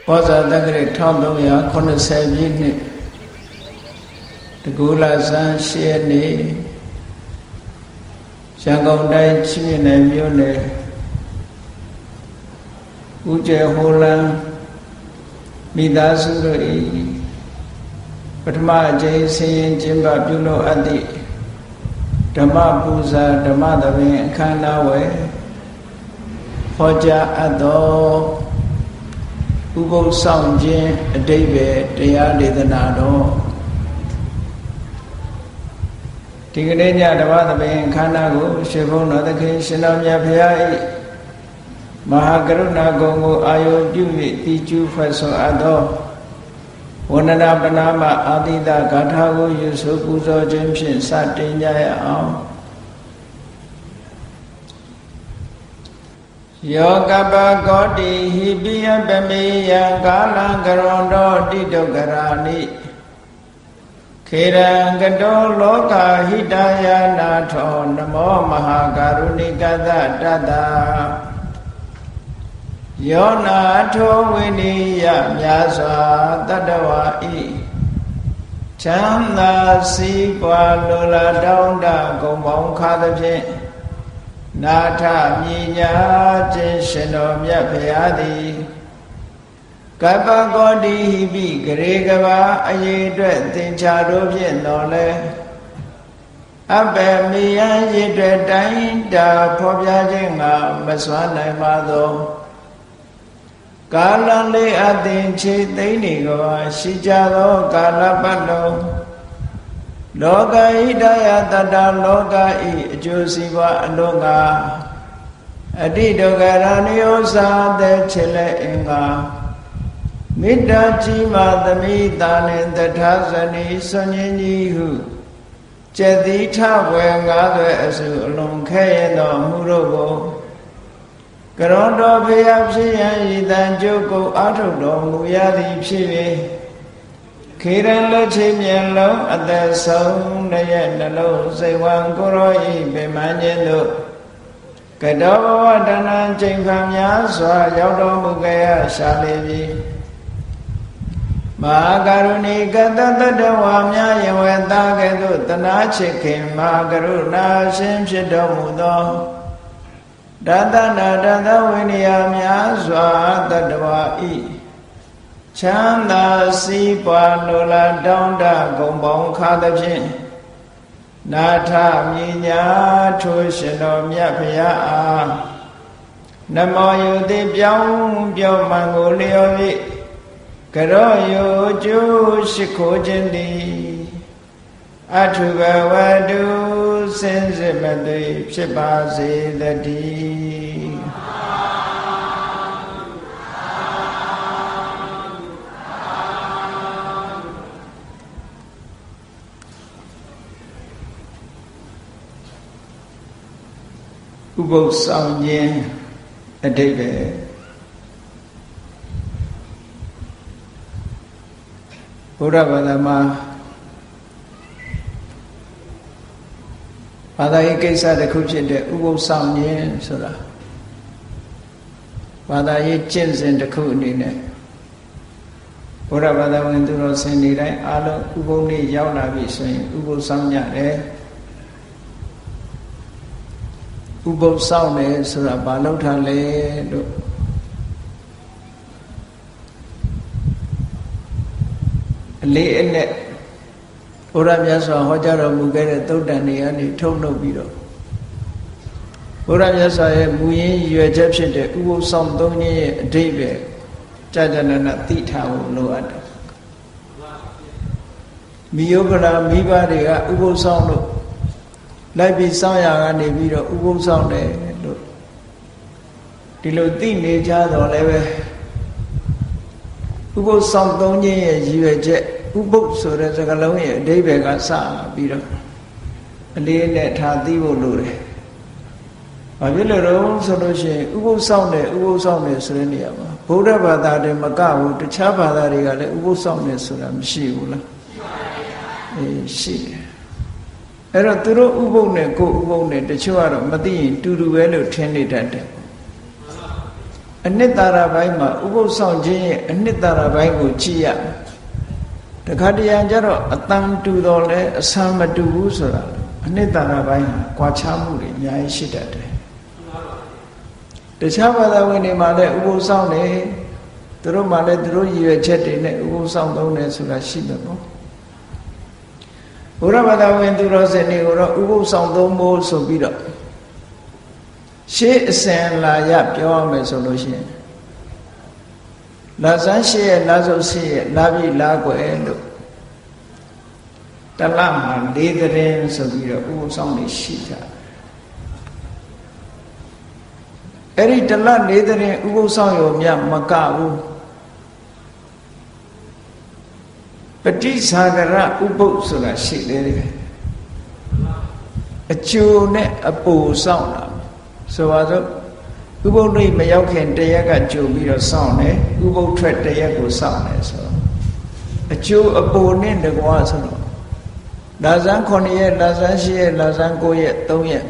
ဘောဇာတက္ကရာ1380ပြည့်နှစ်တကူလာဆန်း8ရက်နေ့ရန်ကုန်တိုင်းချင်းမြင့်နယ်မြို့နယ်ဦးကျယ်ဟိုလန်းမိသားစုတို့၏ပထမအကြိမ်ဆင်းရင်ကျင်းပပြုလုပ်အပ်သည့်ဓမ္မပူဇာဓမ္မသဘင်အခမ်းအနားဝယ်ဟောကြားအပ်သောဥပုသ်ဆောင်ခြင်းအဓိပ္ပာယ်တရားဒေသနာတော်ဒီကနေ့ညဓမ္မသဘင်အခမ်းအနားကိုရှင်ဘုန်းတော်သခင်ရှင်တော်မြတ်ဖရာ၏မဟာကရုဏာဂုဏ်ကိုအာရုံပြု၍တည်ကျူးဖွဲ့ဆိုအပ်သောဝန္ဒနာပနာမအာတိတဂါထာကိုယူဆိုပူဇော်ခြင်းဖြင့်စတင်ကြရအောင်ယောကပကောတိဟိပိယပမေယံကာလံကရွန်တောတိတုကရာနိခေရံကတောလောကဟိတယနာထောနမောမဟာကရုဏိကသတတ္တယောနာထောဝိနိယမြာစွာတတ္တဝါဤချမ်းသာစီးပွားလိုလားတောင်းတဂုံပေါင်းခါသဖြင့်နာထမြညာခြင်းရှင်တော်မြတ်ဖရာသည်ကပ္ပကောတိဟိပိဂရေကဘာအရေးအတွက်သင်္ချာတို့ဖြင့်တော်လဲအဘေမိယရည်အတွက်တိုင်းတာဖော်ပြခြင်းကမစွမ်းနိုင်ပါသောကာလလေးအသင်ခြေသိမ့်နေကဘာရှိကြသောကာလပတ်လုံးလောကဣဒယတတ္တလောကဤအကျိုးစီးပွားအလုံးကအတိဒုက္ခရဏိယောသာတဲ့ချေလက်အင်္ဂါမေတ္တာကြီးမှသမိတာနှင့်တထာဇနီဆွန်ញင်းကြီးဟုကျက်တိထဝေငါးသွဲအစုအလုံးခဲရသောမှုတို့ကိုကရွန်တော်ဖေယဖြစ်ရန်ဤတန်ကျုပ်ကိုအာထုတော်မူရသည်ဖြစ်၍ခေရန်လက်ချေမြင်လုံးအသက်ဆုံးတရဲ့နှလုံးစိတ်ဝံကိုရောဤဗေမန်းခြင်းတို့ကတောဘဝတဏ္ဍချိန်ခံများစွာရောက်တော်မူကြရရှာလေပြီမဟာကရုဏီကတတတဝါများယဝေတာကဲ့သို့တနာချစ်ခင်မဟာကရုဏာရှင်ဖြစ်တော်မူသောဒသနာဒသဝိနည်းများစွာတတဝါဤချမ်းသာစီးပွားလိုလားတောင်းတဂုံပေါင်းခါသဖြင့်နာထမြညာထိုးရှင်တော်မြတ်ဖရာအားနမောယုတိပြောင်းပြောမှန်ကိုလျော်၍ကရောယုကျိုးရှိခိုးခြင်းသည်အထုဘဝတုစင်စစ်မသွေဖြစ်ပါစေတည်းဥပုသ်ဆောင်ခြင်းအဓိပ္ပာယ်ဘုရားဘာသာမှာဘာသာရေးကိစ္စတစ်ခုဖြစ်တဲ့ဥပုသ်ဆောင်ခြင်းဆိုတာဘာသာရေးကျင့်စဉ်တစ်ခုအနေနဲ့ဘုရားဘာသာဝင်သူတော်စင်တွေတိုင်းအားလုံးဥပုသ်နေ့ရောက်လာပြီဆိုရင်ဥပုသ်ဆောင်ကြတယ်ဥပုသ်ဆောင်တယ်ဆိုတာဘာလို့ထားလဲလို့အလေးအနက်ဘုရားမြတ်စွာဟောကြားတော်မူခဲ့တဲ့သုတ်တန်တွေကနေထုတ်လုပ်ပြီးတော့ဘုရားမြတ်စွာရဲ့မူရင်းရွယ်ချက်ဖြစ်တဲ့ဥပုသ်ဆောင်သုံးခြင်းရဲ့အဓိပ္ပာယ်ကြာကြာနာနာသိထားဖို့လိုအပ်တယ်မိယောဂရာမိဘတွေကဥပုသ်ဆောင်လို့လိုက်ပြီးစောင့်ရကနေပြီးတော့ဥပုသ်ဆောင်တယ်လို့ဒီလိုသိနေကြတော့လည်းပဲဥပုသ်ဆောင်သုံးခြင်းရဲ့ရည်ရွယ်ချက်ဥပုသ်ဆိုတဲ့စကားလုံးရဲ့အဓိပ္ပာယ်ကစပြီးတော့အလေးနဲ့ထားသိဖို့လိုတယ်။ဘာဖြစ်လို့လဲဆိုလို့ရှိရင်ဥပုသ်ဆောင်တယ်ဆိုတဲ့နေရာမှာဗုဒ္ဓဘာသာတည်းမကဘူးတခြားဘာသာတွေကလည်းဥပုသ်ဆောင်တယ်ဆိုတာမရှိဘူးလား။ရှိတယ်။အဲ့တော့သူတို့ဥပုသ်နဲ့ကိုယ်ဥပုသ်နဲ့တချို့ကတော့မသိရင်တူတူပဲလို့ထင်နေတတ်တယ်။ အနှစ်သာရပိုင်းမှာဥပုသ်ဆောင်ခြင်းရဲ့အနှစ်သာရပိုင်းကိုကြည့်ရတခါတရံကျတော့အတန်တူတော့လဲအဆံမတူဘူးဆိုတာအနှစ်သာရပိုင်းဟာကွာခြားမှုတွေအများကြီးရှိတတ်တယ်တခြားဘာသာဝင်တွေမှာလည်းဥပုသ်ဆောင်တယ်သူတို့မှလည်းသူတို့ရည်ရွယ်ချက်တွေနဲ့ဥပုသ်ဆောင်သုံးတယ်ဆိုတာရှိတယ်ပေါ့ဘုရားဘာသာဝင်သူတော်စင်တွေကိုတော့ဥပုသ်ဆောင်သုံးဖို့ဆိုပြီးတော့ရှေးအစဉ်လာရပြောရမယ်ဆိုလို့ရှိရင်လာဇန်းရှေ့ရဲ့လာစုပ်ရှေ့ရဲ့လာပြီလာကွယ်လို့တလမှာ၄သတင်းဆိုပြီးတော့ဥပုသ်ဆောင်နေရှိကြအဲ့ဒီတလ၄သတင်းဥပုသ်ဆောင်ရောမြမကဘူးပဋိစာဂရဥပုသ်ဆိုတာရှိသေးတယ်အကျိုးနဲ့အပူဆောင်တာဆိုပါစို့ဥပုသ်နေ့မရောက်ခင်တရက်ကကြိုပြီးတော့စောင့်တယ်ဥပုသ်ထွက်တရက်ကိုစောင့်တယ်ဆိုတော့အကျိုးအပူနဲ့တကွာဆိုတော့လာဇန်း9ရက်လာဇန်း10ရက်လာဇန်း9ရက်3ရက်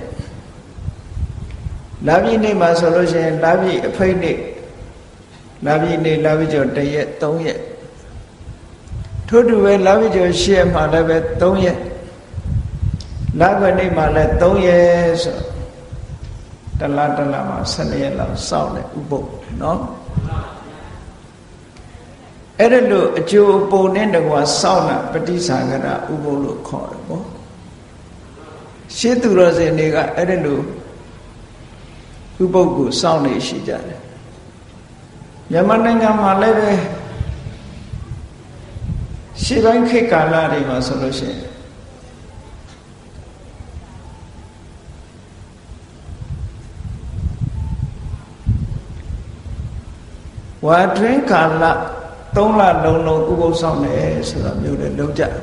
လာပြီနေ့မှာဆိုလို့ရှိရင်လာပြီအဖိတ်နေ့လာပြီနေ့လာပြီကျော်တရက်3ရက်ထို့တူပဲလာပြီကျော်10ရက်မှာလည်းပဲ3ရက်လာကွယ်နေ့မှာလည်း3ရက်ဆိုတလားတလားမှာ12ရက်လောက်စောင့်တယ်ဥပုသ်နော်အဲ့ဒါလို့အကျိုးအပုံနဲ့တကွာစောင့်တာပဋိစာဂရဥပုသ်လို့ခေါ်တယ်ပေါ့ရှင်းသူတော်စင်တွေကအဲ့ဒါလို့ဥပုသ်ကိုစောင့်နေရှိကြတယ်မြန်မာနိုင်ငံမှာလည်းပဲရှေးပိုင်းခေတ်ကာလတွေမှာဆိုလို့ရှိရင်ဝါတွင်ကာလ3လလုံးလုံးဥပုသ်ဆောင်တယ်ဆိုတာမျိုးလည်းလုပ်ကြတယ်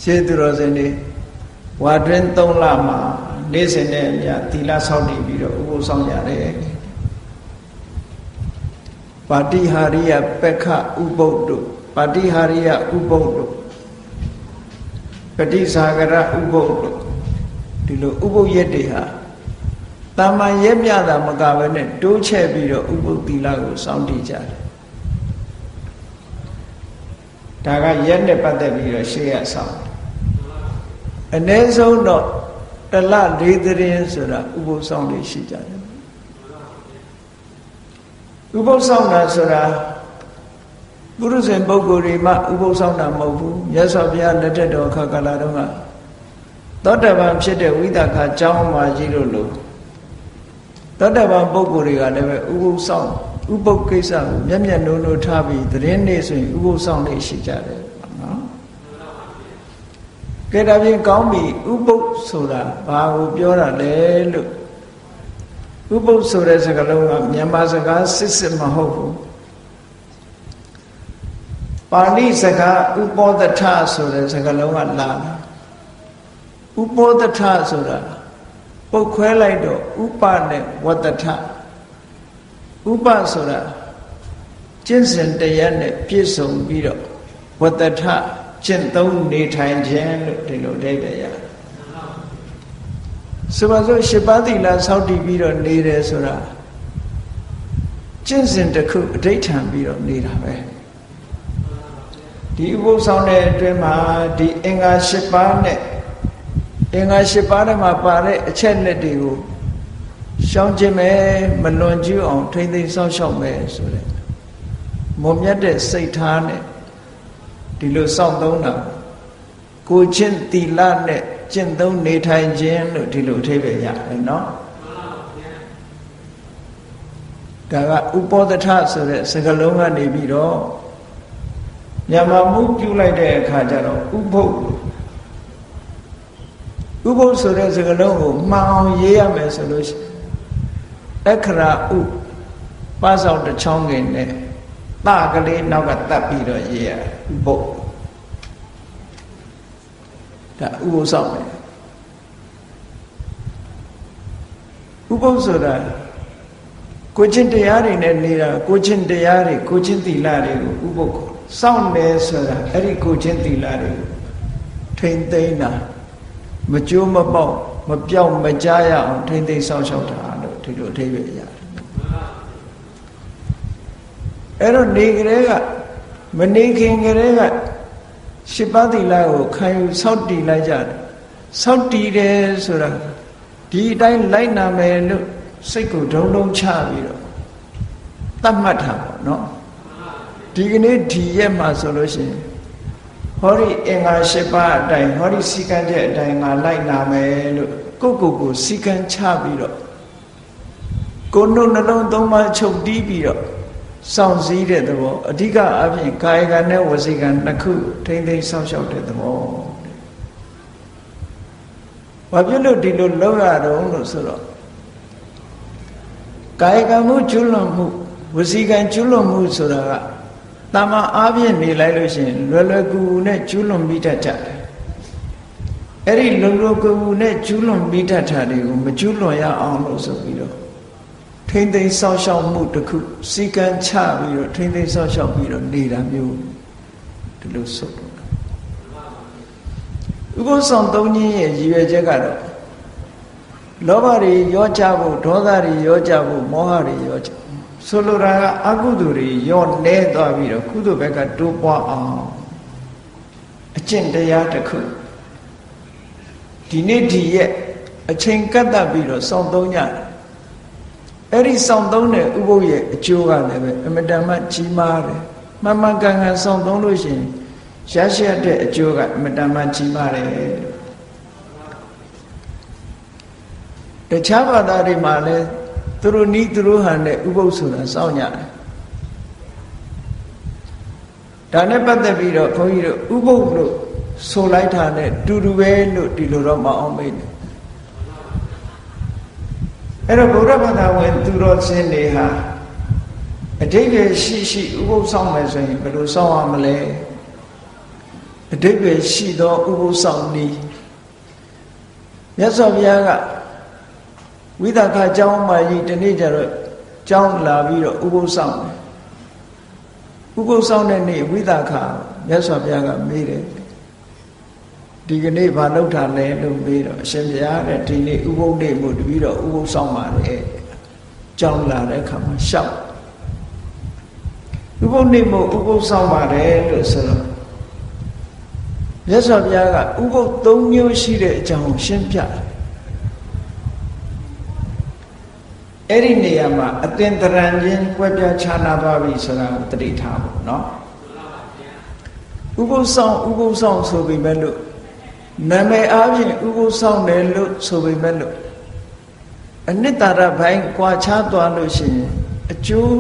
ရှေးသူတော်စင်တွေဝါတွင်3လမှာနေ့စဉ်နဲ့အမျှသီလဆောက်တည်ပြီးတော့ဥပုသ်ဆောင်ကြတယ်ပါတိဟာရိယပက္ခဥပုသ်တို့ပါတိဟာရိယဥပုသ်တို့ပဋိစာဂရဥပုသ်တို့ဒီလိုဥပုသ်ရက်တွေဟာတာမန်ရက်မြတာမကဘဲနဲ့တိုးချဲ့ပြီးတော့ဥပုသ်သီလကိုစောင့်တည်ကြတယ်ဒါကရက်နဲ့ပတ်သက်ပြီးတော့ရှေ့ရဆောင်အ ਨੇ ဆုံးတော့တလ၄သတင်းဆိုတာဥပုသ်ဆောင်လေးရှိကြတယ်ဥပုသ်ဆောင်တာဆိုတာပုရုဇဉ်ပုဂ္ဂိုလ်တွေမှဥပုသ်ဆောင်တာမဟုတ်ဘူးမြတ်စွာဘုရားလက်ထက်တော်အခါကာလတုန်းကသောတပန်ဖြစ်တဲ့ဝိသခာကျောင်းမှာကြီးလို့လို့သောတပန်ပုဂ္ဂိုလ်တွေကလည်းပဲဥပုသ်ဆောင်ဥပုသ်ကိစ္စကိုမျက်မျက်နှိုးနှိုးထားပြီးသတင်းနေ့ဆိုရင်ဥပုသ်ဆောင်လေးရှိကြတယ်နော်ကဲဒါဖြင့်ကောင်းပြီဥပုသ်ဆိုတာဘာကိုပြောတာလဲလို့ဥပုသ်ဆိုတဲ့စကားလုံးကမြန်မာစကားစစ်မဟုတ်ဘူးပါဠိစကားဥပောသထဆိုတဲ့စကားလုံးကလာတာဥပောသထဆိုတာပုတ်ခွဲလိုက်တော့ဥပနဲ့ဝတ္တထဥပဆိုတာကျင့်စဉ်တရားနဲ့ပြည့်စုံပြီးတော့ဝတ္တထကျင့်သုံးနေထိုင်ခြင်းလို့ဒီလိုအဓိပ္ပာယ်ရတယ်ဆိုပါစို့8ပါးသီလစောင့်တည်ပြီးတော့နေတယ်ဆိုတာကျင့်စဉ်တစ်ခုအဋ္ဌံပြီးတော့နေတာပဲဒီဥပုသ်ဆောင်တဲ့အတွင်းမှာဒီအင်္ဂါ8ပါးနဲ့အင်္ဂါ8ပါးထဲမှာပါတဲ့အချက်လက်တွေကိုရှောင်ကျင်မယ်မလွန်ကျူးအောင်ထိမ့်သိမ်းစောင့်ရှောက်မယ်ဆိုတဲ့မွန်မြတ်တဲ့စိတ်ထားနဲ့ဒီလိုစောင့်သုံးတာကိုချင်းသီလနဲ့ကျင့်သုံးနေထိုင်ခြင်းလို့ဒီလိုအဓိပ္ပာယ်ရတယ်နော်ဒါကဥပောသထဆိုတဲ့စကားလုံးကနေပြီးတော့မြန်မာမှုပြုလိုက်တဲ့အခါကျတော့ဥပုသ်ဆိုတဲ့စကားလုံးကိုမှန်အောင်ရေးရမယ်ဆိုလို့ရှိရင်အခရာဥပါးစောက်တစ်ချောင်းငယ်နဲ့တကလေးနောက်ကတတ်ပြီးတော့ရေးရဥပုသ်ဒါဥပုသ်ဆောင်တယ်ဥပုသ်ဆိုတာကိုချင်းတရားတွေနဲ့နေတာကိုချင်းတရားတွေကိုချင်းသီလတွေကိုဥပုသ်ကိုစောင့်တယ်ဆိုတာအဲ့ဒီကိုချင်းသီလတွေကိုထိမ့်သိမ်းတာမကြိုးမပေါက်မပြောက်မကြားရအောင်ထိမ့်သိမ်းစောင့်ရှောက်တာလို့ဒီလိုအဓိပ္ပာယ်ရတယ် အဲ့တော့နေကလေးကမနေခင်ကလေးကရှစ်ပါးသီလကိုခံယူစောင့်တည်လိုက်ကြတယ်စောင့်တည်တယ်ဆိုတာဒီအတိုင်းလိုက်နာမယ်လို့စိတ်ကိုဒုံဒုံချပြီးတော့သတ်မှတ်တာပေါ့နော်ဒီကနေ့ဒီရက်မှာဆိုလို့ရှိရင်ဟောဒီအင်္ဂါ၈ပါးအတိုင်းဟောဒီစီကံတဲ့အတိုင်းငါလိုက်နာမယ်လို့ကိုစီကံချပြီးတော့ကိုယ်နှုတ်နှလုံးသုံးပါးချုပ်တီးပြီးတော့စောင့်စည်းတဲ့သဘောအဓိကအပြင်ကာယကံနဲ့ဝစီကံနှစ်ခုထိမ့်သိမ်းစောင့်ရှောက်တဲ့သဘောဘာဖြစ်လို့ဒီလိုလုပ်ရတော့လို့ဆိုတော့ကာယကံမှုကျွလွန်မှုဝစီကံကျွလွန်မှုဆိုတာကတာမန်အားဖြင့်နေလိုက်လို့ရှိရင်လွယ်လွယ်ကူကူနဲ့ကျွလွန်မိတတ်ကြတယ်အဲ့ဒီလွယ်လွယ်ကူကူနဲ့ကျွလွန်မိတတ်တာတွေကိုမကျွလွန်ရအောင်လို့ဆိုပြီးတော့ထိမ့်သိမ်းဆောက်ရှောက်မှုတစ်ခုစီကံချပြီးတော့ထိမ့်သိမ်းဆောက်ရှောက်ပြီးတော့နေတာမျိုးဒီလိုဆိုတော့ဥပုသ်ဆောင်သုံးခြင်းရဲ့ရည်ရွယ်ချက်ကတော့လောဘတွေရောကြဖို့ဒေါသတွေရောကြဖို့မောဟတွေရောကြဆိုလိုတာကအကုသိုလ်တွေရောနေသွားပြီးတော့ကုသိုလ်ဘက်ကတိုးပွားအောင်အကျင့်တရားတစ်ခုဒီနေ့ဒီရက်အချိန်ကပ်တတ်ပြီးတော့ဆောင်သုံးကြတယ်အဲ့ဒီဆောင်သုံးတဲ့ဥပုသ်ရဲ့အကျိုးကလည်းပဲအမတန်မှကြီးမားတယ်မှန်မှန်ကန်ကန်ဆောင်သုံးလို့ရှိရင်ရရှိတဲ့အကျိုးကအမတန်မှကြီးမားတယ်တခြားဘာသာတွေမှာလည်းသူတို့နီးသူတို့ဟန်တဲ့ဥပုသ်ဆိုတာစောင့်ကြတယ်ဒါနဲ့ပတ်သက်ပြီးတော့ခွန်ကြီးတို့ဥပုသ်လို့ဆိုလိုက်တာနဲ့တူတူပဲလို့ဒီလိုတော့မအောင်မေ့နဲ့အဲ့တော့ဗုဒ္ဓဘာသာဝင်သူတော်စင်တွေဟာအဓိပ္ပာယ်ရှိဥပုသ်ဆောင်မယ်ဆိုရင်ဘယ်လိုဆောင်ရမလဲအဓိပ္ပာယ်ရှိသောဥပုသ်ဆောင်နည်းမြတ်စွာဘုရားကဝိသခကျောင်းမကြီးတနေ့ကျတော့ကျောင်းလာပြီးတော့ဥပုသ်ဆောင်တယ်ဥပုသ်ဆောင်တဲ့နေ့ဝိသခမြတ်စွာဘုရားကမေးတယ်ဒီကနေ့ဘာလုပ်တာလဲလို့မေးတော့အရှင်ဘုရားတဲ့ဒီနေ့ဥပုသ်နေ့မို့တပည့်တော်ဥပုသ်ဆောင်ပါတယ်ကျောင်းလာတဲ့အခါမှာရှောက်ဥပုသ်နေ့မို့ဥပုသ်ဆောင်ပါတယ်လို့ဆိုတော့မြတ်စွာဘုရားကဥပုသ်၃မျိုးရှိတဲ့အကြောင်းရှင်းပြတယ်အဲ့ဒီနေရာမှာအသင်္တရံချင်းကွဲပြားခြားနာသွားပြီဆိုတာကိုသတိထားဖို့နော်ဥပုသ်ဆောင်ဆိုပေမဲ့လို့နာမည်အားဖြင့်ဥပုသ်ဆောင်တယ်လို့ဆိုပေမဲ့လို့အနှစ်သာရဘိုင်းကွာခြားသွားလို့ရှိရင်အကျိုး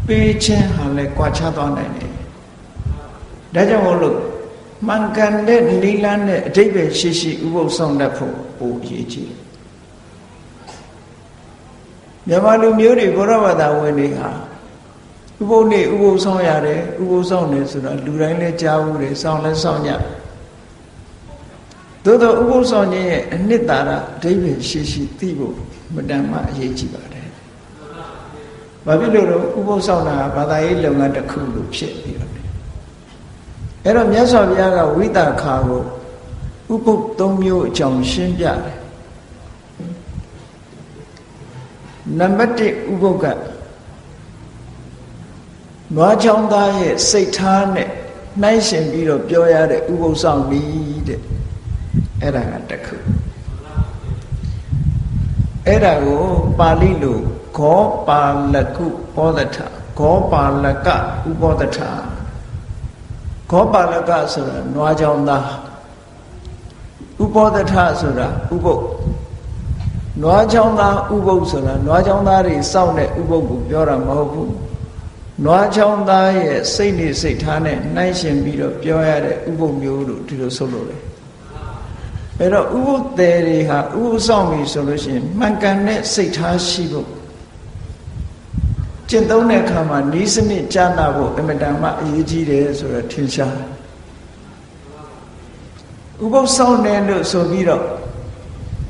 ပေးခြင်းဟာလည်းကွာခြားသွားနိုင်တယ်ဒါကြောင့်မို့လို့မှန်ကန်တဲ့နိလန်းနဲ့အဓိပ္ပာယ်ရှိဥပုသ်ဆောင်တတ်ဖို့ပိုအရေးကြီးတယ်မြန်မာလူမျိုးတွေဘုရားဘာသာဝင်တွေဟာဥပုသ်နေ့ဥပုသ်ဆောင်ရတယ်ဥပုသ်ဆောင်တယ်ဆိုတာလူတိုင်းလည်းကြားဘူးတယ်ဆောင်လည်းဆောင်ကြသို့တော့ဥပုသ်ဆောင်ခြင်းရဲ့အနှစ်သာရအဓိပ္ပာယ်ရှိသိဖို့မတန်မှအရေးကြီးပါတယ်။ဘာဖြစ်လို့လဲဥပုသ်ဆောင်တာဘာသာရေးလုပ်ငန်းတစ်ခုလို့ဖြစ်ပြီးတော့အဲ့တော့မြတ်စွာဘုရားကဝိသခာကိုဥပုသ်၃မျိုးအကြောင်းရှင်းပြတယ်နံပါတ်1ဥပုသ်ကနွားချောင်းသားရဲ့စိတ်ထားနဲ့နှိုင်းရှင်ပြီးတော့ပြောရတဲ့ဥပုသ်ဆောင်နည်းတဲ့အဲ့ဒါကတစ်ခုအဲ့ဒါကိုပါဠိလိုဂောပါလကုပောဒထဂောပါလကဥပောဒထဂောပါလကဆိုတာနွားချောင်းသားဥပောဒထဆိုတာဥပုသ်နွားချောင်းသားဥပုသ်ဆိုတာနွားချောင်းသားတွေစောင့်တဲ့ဥပုသ်ကိုပြောတာမဟုတ်ဘူးနွားချောင်းသားရဲ့စိတ်နေစိတ်ထားနဲ့နှိုင်းရှင်ပြီးတော့ပြောရတဲ့ဥပုသ်မျိုးလို့ဒီလိုဆိုလို့လေအဲ့တော့ဥပုသ်တွေဟာဥပုသ်ဆောင်ပြီဆိုလို့ရှိရင်မှန်ကန်တဲ့စိတ်ထားရှိဖို့ကျင့်သုံးတဲ့အခါမှာဤစနစ်ကြားနာဖို့အမြဲတမ်းအရေးကြီးတယ်ဆိုတော့ထင်ရှားဥပုသ်ဆောင်တယ်လို့ဆိုပြီးတော့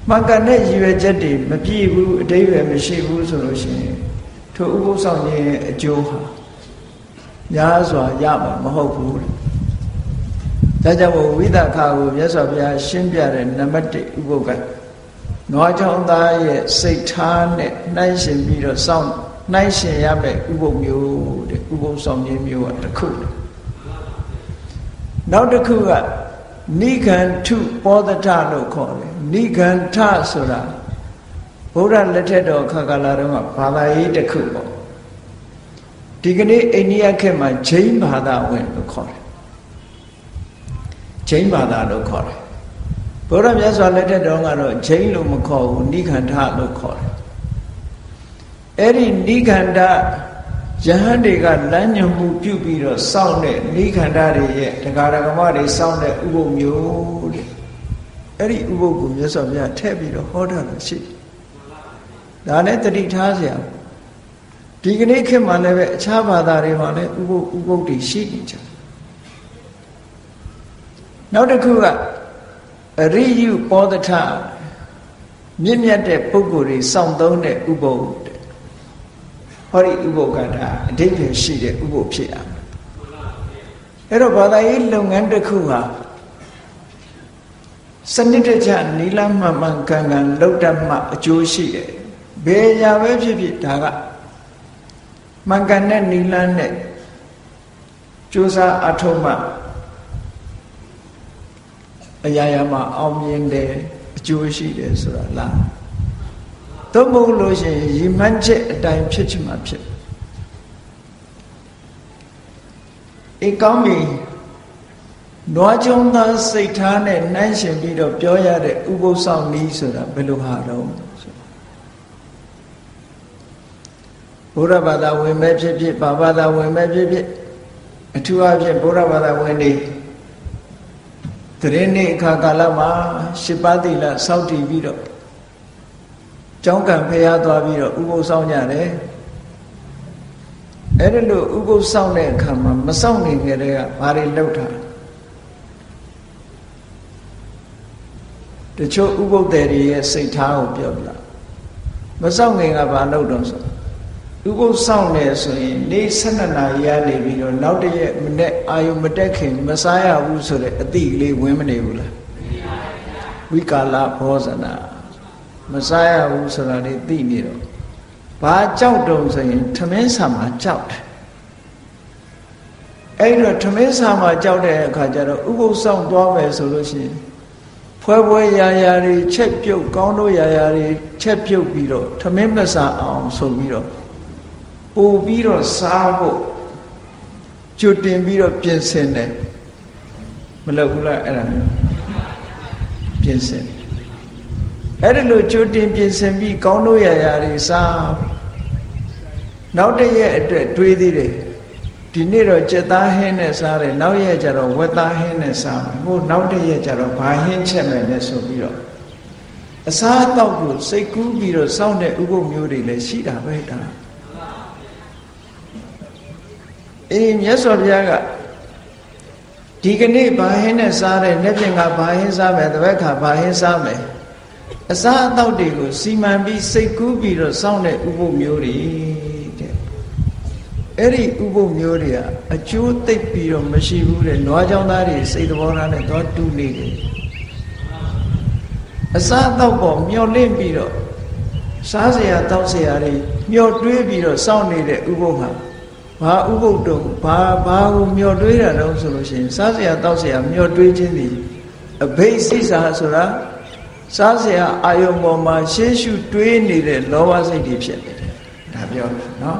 မှန်ကန်တဲ့ရည်ရွယ်ချက်တွေမပြည့်ဘူးအတိတ်ပဲမရှိဘူးဆိုလို့ရှိရင်ထိုဥပုသ်ဆောင်ခြင်းရဲ့အကျိုးဟာများစွာရမှာမဟုတ်ဘူးဒါကြောင့်ဝိသခာကိုမြတ်စွာဘုရားရှင်းပြတဲ့နံပါတ်1ဥပုသ်ကနွားချောင်းသားရဲ့စိတ်ထားနဲ့နှိုင်းရှင်ပြီးတော့စောင့် နှိုင်းရှင်ရမယ်ဥပုပ်မျိုးတဲ့ဥပုပ်ဆောင်ခြင်းမျိုးကတစ်ခုနောက်တစ်ခုကနိဂန္ထုပောဒထလို့ခေါ်တယ်နိဂန္ထဆိုတာဘုရားလက်ထက်တော်ခါကာလတုန်းကဘာသာရေးတစ်ခုပေါ့ဒီကနေ့အိန္ဒိယခေတ်မှာဂျိန်းဘာသာဝင်လို့ခေါ်တယ်ဂျိန်းဘာသာလို့ခေါ်တယ်ဘုရားမြတ်စွာလက်ထက်တော်ကတော့ဂျိန်းလို့မခေါ်ဘူးနိဂန္ဓလို့ခေါ်တယ်အဲ့ဒီနိဂန္ဓယဟန်တွေကလမ်းညွှန်မှုပြုပြီးတော့စောင့်တဲ့နိဂန္ဓတွေရဲ့တရားဓမ္မတွေစောင့်တဲ့ဥပုပ်မျိုးတဲ့အဲ့ဒီဥပုပ်ကိုမြတ်စွာဘုရားထည့်ပြီးတော့ဟောတာလို့ရှိဒါနဲ့တတိထားเสียဒီကနေ့ခေတ်မှာလည်းပဲအခြားဘာသာတွေမှာလည်းဥပုပ်တွေရှိနေကြနောက်တစ်ခုကအရိယုပောဒထမြင့်မြတ်တဲ့ပုဂ္ဂိုလ်တွေစောင့်သုံးတဲ့ဥပုပ်တဲ့ဟောဒီဥပုပ်ကဒါအဓိပ္ပာယ်ရှိတဲ့ဥပုပ်ဖြစ်ရမယ်အဲ့တော့ဘာသာရေးလုပ်ငန်းတစ်ခုဟာစနစ်တကျနီလမှန်မှန်ကန်ကန်လုပ်တတ်မှအကျိုးရှိတယ်ဘယ်ညာပဲဖြစ်ဖြစ်ဒါကမှန်ကန်တဲ့နီလနဲ့ကြိုးစားအထောက်မှအရာရာမှာအောင်မြင်တယ်အကျိုးရှိတယ်ဆိုတာလားသို့မဟုတ်လို့ရှိရင်ရည်မှန်းချက်အတိုင်းဖြစ်ချင်မှဖြစ်အေးကောင်းပြီနွားကြုံသားစိတ်ထားနဲ့နှိုင်းရှင်ပြီးတော့ပြောရတဲ့ဥပုသ်ဆောင်နည်းဆိုတာဘယ်လိုဟာတော့ဘုရားဘာသာဝင်ပဲဖြစ်ဖြစ်ဘာဘာသာဝင်ပဲဖြစ်ဖြစ်အထူးအဖြင့်ဘုရားဘာသာဝင်တွေတရင်နေ့အခါကာလမှာ၈ပါးသီလစောင့်တည်ပြီးတော့ကျောင်းကံဖျားသွားပြီးတော့ဥပုသ်ဆောင်ကြတယ်အဲ့ဒါလို့ဥပုသ်ဆောင်တဲ့အခါမှာမဆောင်နေကြတဲ့ကဘာတွေလုပ်တာတချို့ဥပုသ်တွေရဲ့စိတ်ထားကိုပြောပြမဆောင်ခင်ကဘာလုပ်တော့ဆိုဥပုသ်ဆောင်နေဆိုရင်နေ့12နာရီရနေပြီးတော့နောက်တရက်မနေ့အာယုမတက်ခင်မစားရဘူးဆိုတဲ့အတိကလေးဝင်မနေဘူးလားဝိကာလဘောဇနာမစားရဘူးဆိုတာလေးသိနေတော့ဘာကြောက်တုံဆိုရင်ထမင်းဆာမှာကြောက်တယ်အဲ့တော့ထမင်းဆာမှာကြောက်တဲ့အခါကျတော့ဥပုသ်ဆောင်သွားမယ်ဆိုလို့ရှိရင်ဖွဲရာရာတွေချက်ပြုတ်ကောင်းတို့ရာရာတွေချက်ပြုတ်ပြီးတော့ထမင်းမစားအောင်ဆိုပြီးတော့ပို့ပြီးတော့စားဖို့ကြိုတင်ပြီးတော့ပြင်ဆင်တယ်မလုပ်ဘူးလားအဲ့ဒါမျိုးပြင်ဆင်အဲ့ဒါလို့ကြိုတင်ပြင်ဆင်ပြီးကောင်းတို့ရာရာတွေစားနောက်တစ်ရက်အတွက်တွေးသေးတယ်ဒီနေ့တော့ကြက်သားဟင်းနဲ့စားတယ်နောက်ရက်ကျတော့ဝက်သားဟင်းနဲ့စားမယ်ဟိုနောက်တစ်ရက်ကျတော့ဘာဟင်းချက်မယ်လဲဆိုပြီးတော့အစားအသောက်ကိုစိတ်ကူးပြီးတော့စောင့်တဲ့ဥပုပ်မျိုးတွေလည်းရှိတာပဲဒါအေးမြတ်စွာဘုရားကဒီကနေ့ဘာဟင်းနဲ့စားတယ်နေ့ပြင်ကဘာဟင်းစားမယ်တပတ်ခါဘာဟင်းစားမယ်အစားအသောက်တွေကိုစီမံပြီးစိတ်ကူးပြီးတော့စောင့်တဲ့ဥပုပ်မျိုးတွေတဲ့အဲ့ဒီဥပုပ်မျိုးတွေကအကျိုးသိပ်ပြီးတော့မရှိဘူးတဲ့နွားကြောင်းသားတွေစိတ်သဘောထားနဲ့တော့တူနေတယ်အစားအသောက်ပေါ်မျောလင့်ပြီးတော့စားเสียတောက်เสียတွေမျောတွေးပြီးတော့စောင့်နေတဲ့ဥပုပ်ဟာဘာဥပုပ်တုံဘာကိုမျောတွေးတာတော့ဆိုလို့ရှိရင်စားเสียတောက်เสียမျောတွေးခြင်းသည်အဘိစိစာဆိုတာစားเสียအာယုံပေါ်မှာရှေးရှုတွေးနေတဲ့လောဘစိတ်တွေဖြစ်နေတယ်ဒါပြောတယ်နော်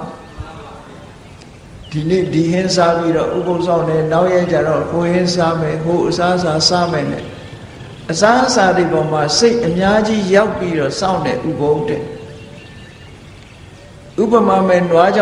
ဒီနေ့ဒီဟင်းစားပြီးတော့ဥပုသ်ဆောင်တယ်နောက်ရက်ကျတော့ဟိုဟင်းစားမယ်ဟိုအစားစားမယ်နဲ့အစားအစာတွေပေါ်မှာစိတ်အများကြီးရောက်ပြီးတော့စောင့်တဲ့ဥပုသ်တဲ့ဥပမာမဲ့နွားကြောင့်